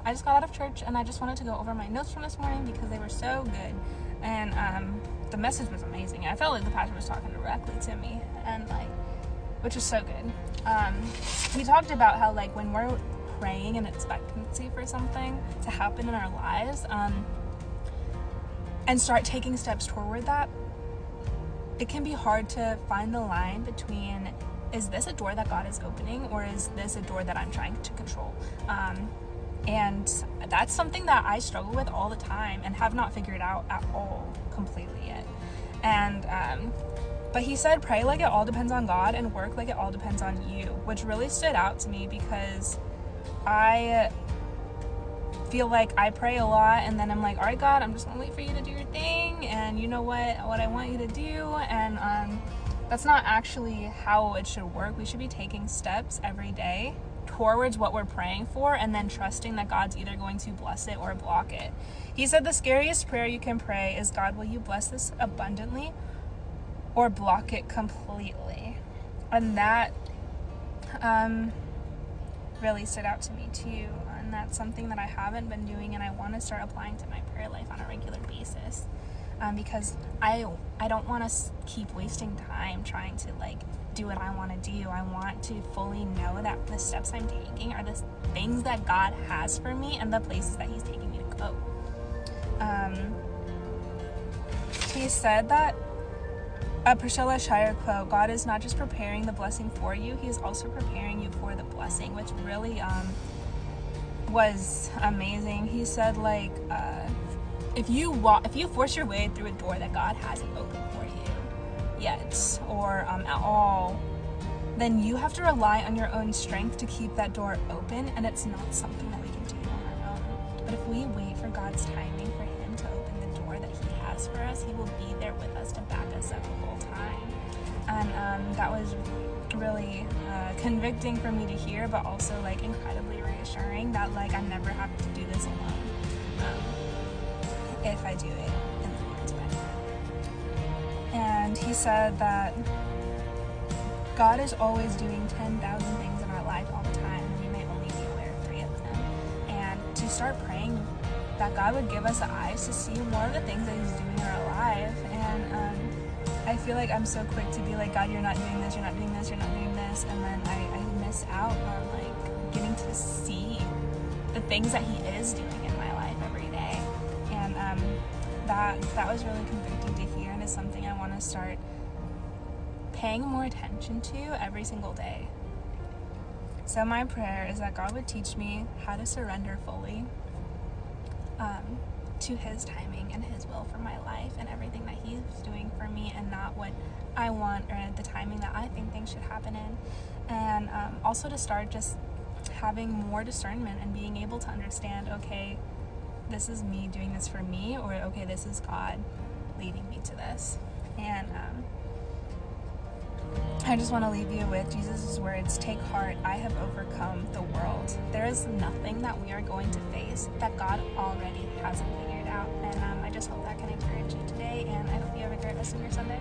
I just got out of church and I just wanted to go over my notes from this morning because they were so good. And the message was amazing. I felt like the pastor was talking directly to me, and like, which was so good. He talked about how like when we're praying in expectancy for something to happen in our lives, and start taking steps toward that, it can be hard to find the line between, is this a door that God is opening, or is this a door that I'm trying to control? And that's something that I struggle with all the time and have not figured out at all completely yet. And but he said, pray like it all depends on God and work like it all depends on you, which really stood out to me because I feel like I pray a lot and then I'm like, all right, God, I'm just gonna wait for you to do your thing, and you know what I want you to do. And that's not actually how it should work. We should be taking steps every day towards what we're praying for, and then trusting that God's either going to bless it or block it. He said the scariest prayer you can pray is, God, will you bless this abundantly or block it completely? And that really stood out to me too, and that's something that I haven't been doing, and I want to start applying to my prayer life on a regular basis, because I don't want to keep wasting time trying to like do what I want to do. I want to fully know that the steps I'm taking are the things that God has for me and the places that he's taking me to go. He said that, a Priscilla Shirer quote, God is not just preparing the blessing for you, he is also preparing you for the blessing, which really was amazing. He said like, if you force your way through a door that God hasn't opened for you yet, or at all, then you have to rely on your own strength to keep that door open, and it's not something that we can do on our own. But if we wait for God's timing for him to open the door that he has for us, he will be there with us to back us up the whole time. And that was really convicting for me to hear, but also like incredibly reassuring that like I never have to do this alone, if I do it in the Lord's way. And he said that God is always doing 10,000 things in our life all the time, and we may only be aware of 3 of them. And to start praying that God would give us the eyes to see more of the things that he's doing in our life. And I feel like I'm so quick to be like, God, you're not doing this, you're not doing this, you're not doing this, and then I miss out on like getting to see the things that he is doing in my life every day. And that was really convicting to hear, and is something I want to start paying more attention to every single day. So my prayer is that God would teach me how to surrender fully to his timing and his will for my life and everything that he's doing for me, and not what I want or the timing that I think things should happen in. And also to start just having more discernment and being able to understand, okay, this is me doing this for me, or okay, this is God leading me to this. And I just want to leave you with Jesus' words, take heart, I have overcome the world. There is nothing that we are going to face that God already hasn't figured out. And I just hope that can encourage you today, and I hope you have a great rest of your Sunday.